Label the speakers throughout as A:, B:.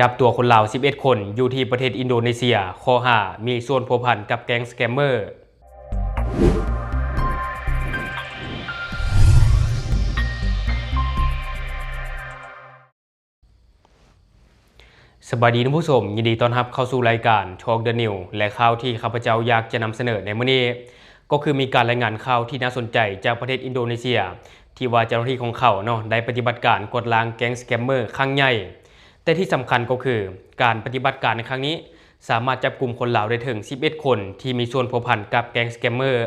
A: จับตัวคนลาว11 คนอยู่ที่ประเทศอินโดนีเซียข้อหามีส่วนผัวพันกับแก๊งสแกมเมอร์สวัสดีท่านผู้ชมยินดีต้อนรับเข้าสู่รายการทอล์กเดอะนิวและข่าวที่ข้าพเจ้าอยากจะนำเสนอในมื้อนี้ก็คือมีการรายงานข่าวที่น่าสนใจจากประเทศอินโดนีเซียที่ว่าเจ้าหน้าที่ของเขาได้ปฏิบัติการกวาดล้างแก๊งสแกมเมอร์ครั้งใหญ่แต่ที่สำคัญก็คือการปฏิบัติการในครั้งนี้สามารถจับกลุ่มคนลาวได้ถึง11 คนที่มีส่วนผัวพันกับแก๊งสแกมเมอร์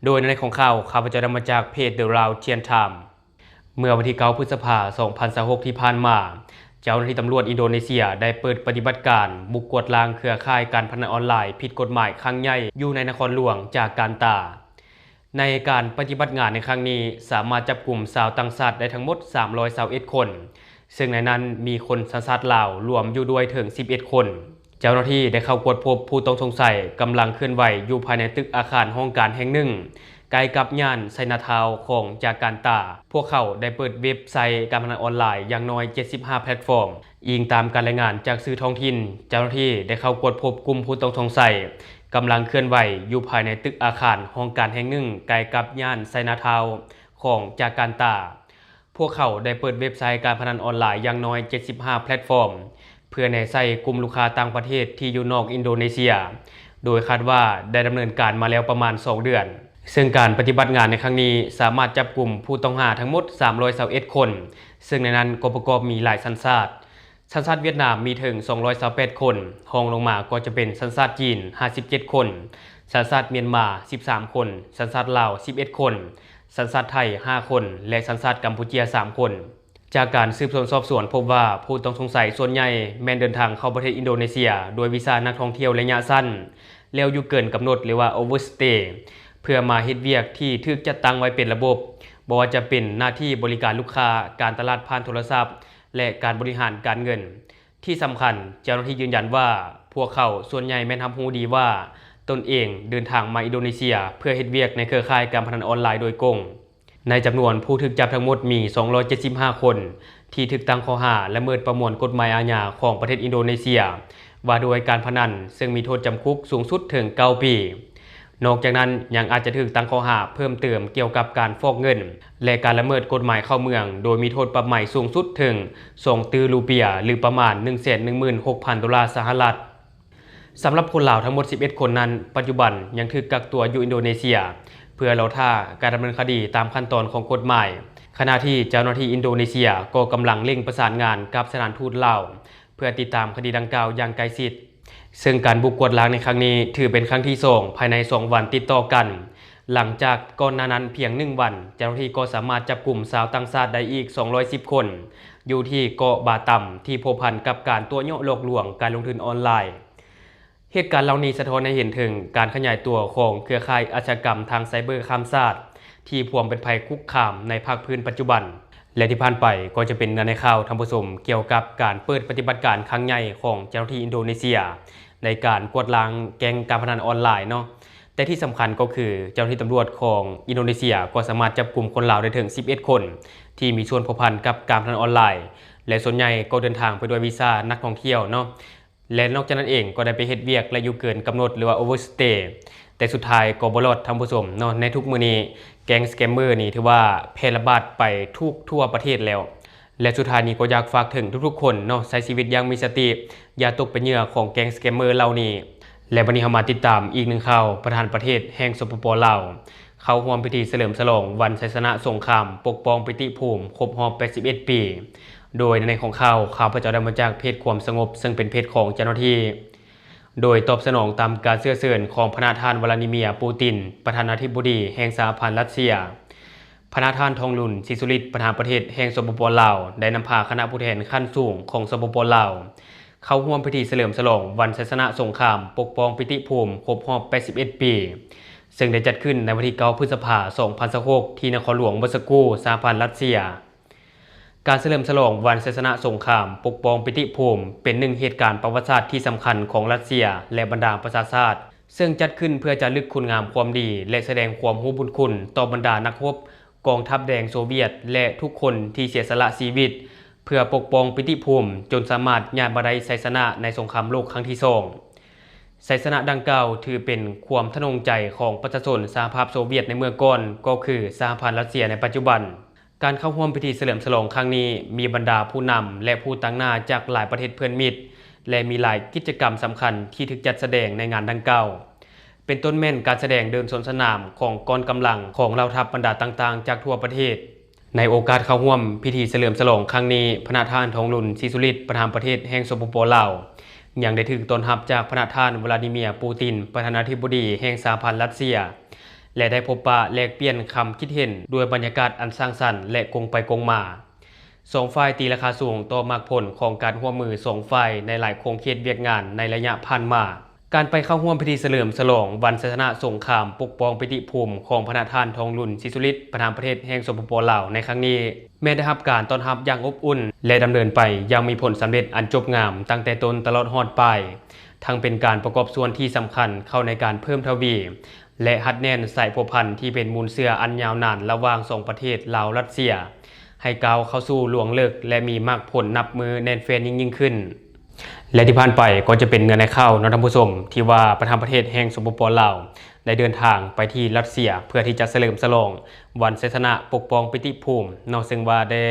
A: โดยในของข่าวข้าพเจ้านำมาจากเพจ The Laotian Times เมื่อวันที่9 พฤษภาคม 2026 ที่ผ่านมาเจ้าหน้าที่ตำรวจอินโดนีเซียได้เปิดปฏิบัติการบุกกวาดล้างเครือข่ายการพนันออนไลน์ผิดกฎหมายครั้งใหญ่อยู่ในนครหลวงจาการ์ตาในการปฏิบัติงานในครั้งนี้สามารถจับกลุ่มชาวต่างชาติได้ทั้งหมด321 คนซึ่งในนั้นมีคนสัญชาติลาวรวมอยู่ด้วยถึง11 คนเจ้าหน้าที่ได้เข้ากวดพบผู้ต้องสงสัยกำลังเคลื่อนไหวอยู่ภายในตึกอาคารห้องการแห่งหนึ่งใกล้กับย่านไซนาทาวน์ของจาการ์ตาพวกเขาได้เปิดเว็บไซต์การพนันออนไลน์อย่างน้อย75แพลตฟอร์มอิงตามการรายงานจากสื่อท้องถิ่นเจ้าหน้าที่ได้เข้ากวดพบกลุ่มผู้ต้องสงสัยกำลังเคลื่อนไหวอยู่ภายในตึกอาคารห้องการแห่งหนึ่งใกล้กับย่านไซนาทาวน์ของจาการ์ตาพวกเขาได้เปิดเว็บไซต์การพนันออนไลน์อย่างน้อย75แพลตฟอร์มเพื่อในใส่กลุ่มลูกค้าต่างประเทศที่อยู่นอกอินโดนีเซียโดยคาดว่าได้ดำเนินการมาแล้วประมาณ2 เดือนซึ่งการปฏิบัติงานในครั้งนี้สามารถจับกลุ่มผู้ต้องหาทั้งหมด321 คนซึ่งในนั้นก็ประกอบมีหลายสัญชาติเวียดนามมีถึง228 คนรองลงมาก็จะเป็นสัญชาติจีน57 คนสัญชาติเมียนมา13 คนสัญชาติลาว11 คนสัญชาติไทย5 คนและสัญชาติกัมพูชา3 คนจากการสืบสวนสอบสวนพบว่าผู้ต้องสงสัยส่วนใหญ่แม้นเดินทางเข้าประเทศอินโดนีเซียโดยวีซ่านักท่องเที่ยวระยะสั้นแล้วอยู่เกินกำหนดหรือว่า overstay เพื่อมาเฮ็ดเวียกที่ถูกจัดตั้งไว้เป็นระบบบ่ว่าจะเป็นหน้าที่บริการลูกค้าการตลาดผ่านโทรศัพท์และการบริหารการเงินที่สำคัญเจ้าหน้าที่ยืนยันว่าพวกเขาส่วนใหญ่แม่นรู้ดีว่าตนเองเดินทางมาอินโดนีเซียเพื่อเฮ็ดเวียกในเครือข่ายการพนันออนไลน์โดยกงในจำนวนผู้ถูกจับทั้งหมดมี275 คนที่ถูกตั้งข้อหาละเมิดประมวลกฎหมายอาญาของประเทศอินโดนีเซียว่าด้วยการพนันซึ่งมีโทษจำคุกสูงสุดถึง9 ปีนอกจากนั้นยังอาจจะถูกตั้งข้อหาเพิ่มเติมเกี่ยวกับการฟอกเงินและการละเมิดกฎหมายเข้าเมืองโดยมีโทษปรับใหม่สูงสุดถึง2 ตือรูเปียหรือประมาณ 116,000 ดอลลาร์สหรัฐสำหรับคนลาวทั้งหมด11 คนนั้นปัจจุบันยังถูกกักตัวอยู่อินโดนีเซียเพื่อรอท่าการดำเนินคดีตามขั้นตอนของกฎหมายขณะที่เจ้าหน้าที่อินโดนีเซียก็กำลังเร่งประสานงานกับสถานทูตลาวเพื่อติดตามคดีดังกล่าวอย่างใกล้ชิดซึ่งการบุกกวาดล้างในครั้งนี้ถือเป็นครั้งที่2ภายใน2 วันติดต่อกันหลังจากก่อนหน้านั้นเพียง1 วันเจ้าหน้าที่ก็สามารถจับกลุ่มชาวต่างชาติได้อีก210 คนอยู่ที่เกาะบาตัมที่พัวพันกับการตัวโยหลอกลวงการลงทุนออนไลน์เหตุการณ์เหล่านี้สะท้อนให้เห็นถึงการขยายตัวของเครือข่ายอาชญากรรมทางไซเบอร์ข้ามชาติที่พวงเป็นภัยคุกคามในภาคพื้นปัจจุบันและที่ผ่านไปก็จะเป็นในข่าวท่านผู้ชมเกี่ยวกับการเปิดปฏิบัติการครั้งใหญ่ของเจ้าหน้าที่อินโดนีเซียในการกวาดล้างแก๊งการพนันออนไลน์แต่ที่สำคัญก็คือเจ้าหน้าที่ตำรวจของอินโดนีเซียก็สามารถจับกลุ่มคนลาวได้ถึง11 คนที่มีส่วนผัวพันกับการพนันออนไลน์และส่วนใหญ่ก็เดินทางไปด้วยวีซ่านักท่องเที่ยวและนอกจากนั้นเองก็ได้ไปเฮ็ดเวียกและอยู่เกินกำหนดหรือว่า overstay แต่สุดท้ายก็บ่รอดท่านผู้ชมในทุกมื้อนี้แก๊งสแกมเมอร์นี่ถือว่าแพร่ระบาดไปทั่วประเทศแล้วและสุดท้ายนี้ก็อยากฝากถึงทุกๆคนใช้ชีวิตอย่างมีสติอย่าตกเป็นเหยื่อของแก๊งสแกมเมอร์เหล่านี้และวันนี้เรามาติดตามอีกหนึ่งข่าวประธานประเทศแห่งสปป.ลาวเข้าร่วมพิธีเฉลิมฉลองวันชัยชนะสงครามปกป้องปิติภูมิครบรอบ81 ปีโดยในของข่าวพระเจ้าได้มาจากเพจความสงบซึ่งเป็นเพจของเจ้าหน้าที่โดยตอบสนองตามการเชื้อเชิญของประธานวลาดิเมียร์ปูตินประธานาธิบดีแห่งสหพันธ์รัสเซียประธานทองลุนศิสุริตประธานประเทศแห่งสปป.ลาวได้นำพาคณะผู้แทนขั้นสูงของสปป.ลาวเข้าร่วมพิธีเฉลิมฉลองวันชัยชนะสงครามปกป้องปิติภูมิครบรอบ81 ปีซึ่งได้จัดขึ้นในวันที่9 พฤษภาคม 2026ที่นครหลวงมอสโกสหพันธ์รัสเซียการเฉลิมฉลองวันชัยชนะสงครามปกป้องปิติภูมิเป็นหนึ่งเหตุการณ์ประวัติศาสตร์ที่สำคัญของรัสเซียและบรรดาประชาชาติซึ่งจัดขึ้นเพื่อจะระลึกคุณงามความดีและแสดงความรู้บุญคุณต่อบรรดานักรบกองทัพแดงโซเวียตและทุกคนที่เสียสละชีวิต เพื่อปกป้องปิติภูมิจนสามารถญาติบาได้ไซสนะในสงครามโลกครั้งที่2ไซสนะดังกล่าวถือเป็นความทะนงใจของประชาชนสหภาพโซเวียตในเมื่อก่อนก็คือสหพันธ์รัสเซียในปัจจุบันการเข้าร่วมพิธีเฉลิมฉลองครั้งนี้มีบรรดาผู้นำและผู้ตั้งหน้าจากหลายประเทศเพื่อนมิตรและมีหลายกิจกรรมสำคัญที่ถูกจัดแสดงในงานดังกล่าวเป็นต้นแม่นการแสดงเดินสวนสนามของกองกำลังของเหล่าทัพบรรดาต่างๆจากทั่วประเทศในโอกาสเข้าร่วมพิธีเฉลิมฉลองครั้งนี้พระประธานทองรุ่นศรีสุริตประธานประเทศแห่งสปป.ลาวยังได้ถูกต้อนรับจากประธานวลาดิเมียร์ปูตินประธานาธิบดีแห่งสหพันธ์รัสเซียและได้พบปะแลกเปลี่ยนคำคิดเห็นด้วยบรรยากาศอันสร้างสรรค์และกงไปกงมาสองฝ่ายตีราคาสูงต่อมากผลของการร่วมมือสองฝ่ายในหลายโครงเขตเวียกงานในระยะผ่านมาการไปเข้าร่วมพิธีเฉลิมฉลองวันศาสนาสงครามปกป้องปิติภูมิของพระประธานทองรุ่นศรีสุริตประธานประเทศแห่งสปป.ลาวในครั้งนี้แม้ได้รับการต้อนรับอย่างอบอุ่นและดำเนินไปยังมีผลสำเร็จอันจบงามตั้งแต่ต้นตลอดฮอดปลายทั้งเป็นการประกอบส่วนที่สำคัญเข้าในการเพิ่มทวีและหัดแน่นสายพัวพันธ์ที่เป็นมูลเสื่ออันยาวนานระหว่างสองประเทศลาวรัสเซียให้ก้าวเข้าสู่หลวงเลิกและมีมากผลนับมือแน่นแฟนยิ่งขึ้นและที่ผ่านไปก็จะเป็นเงินในเข้าท่านผู้ชมที่ว่าประธานประเทศแห่งสปป.ลาวได้เดินทางไปที่รัสเซียเพื่อที่จะเฉลิมฉลองวันศาสนาปกป้องปิติภูมินอกซึ่งว่าได้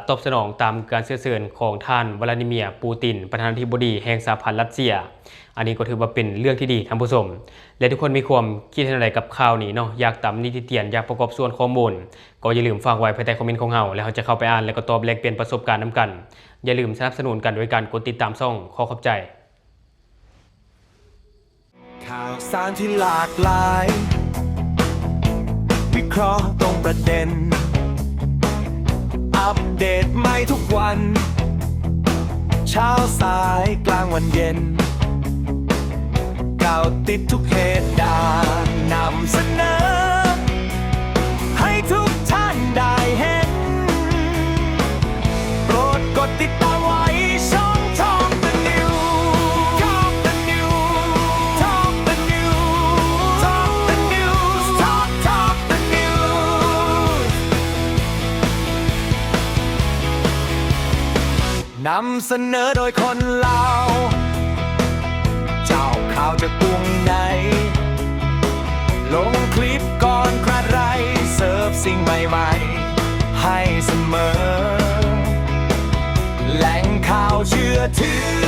A: ตอบสนองตามการเชื้อเชิญของท่านวลาดิเมียร์ปูตินประธานาธิบดีแห่งสหพันธ์รัสเซียอันนี้ก็ถือว่าเป็นเรื่องที่ดีท่านผู้ชมและทุกคนมีความคิดเห็นอะไรกับข่าวนี้เนาะอยากตามนิติเตียนอยากประกอบส่วนข้อมูลก็อย่าลืมฝากไว้ภายใต้คอมเมนต์ของเราแล้วเราจะเข้าไปอ่านแล้วก็ตอบแลกเปลี่ยนประสบการณ์นำกันอย่าลืมสนับสนุนกันโดยการกดติดตามช่องขอขอบใจ
B: ข่าวสารที่หลากหลายวิเคราะห์ตรงประเด็นอัปเดตใหม่ทุกวันเช้าสายกลางวันเย็นข่าวติดทุกเหตุการณ์นำเสนอให้ทุกท่านได้เห็นโปรดกดติดตามไว้ช่องTalk the News Talk the News Talk the News Talk the News Talk the News นำเสนอโดยคนลาวเจ้าข่าวจากกรุงไหนลงคลิปก่อนใครเสิร์ฟสิ่งใหม่ๆให้เสมอแหล่งข่าวเชื่อถือ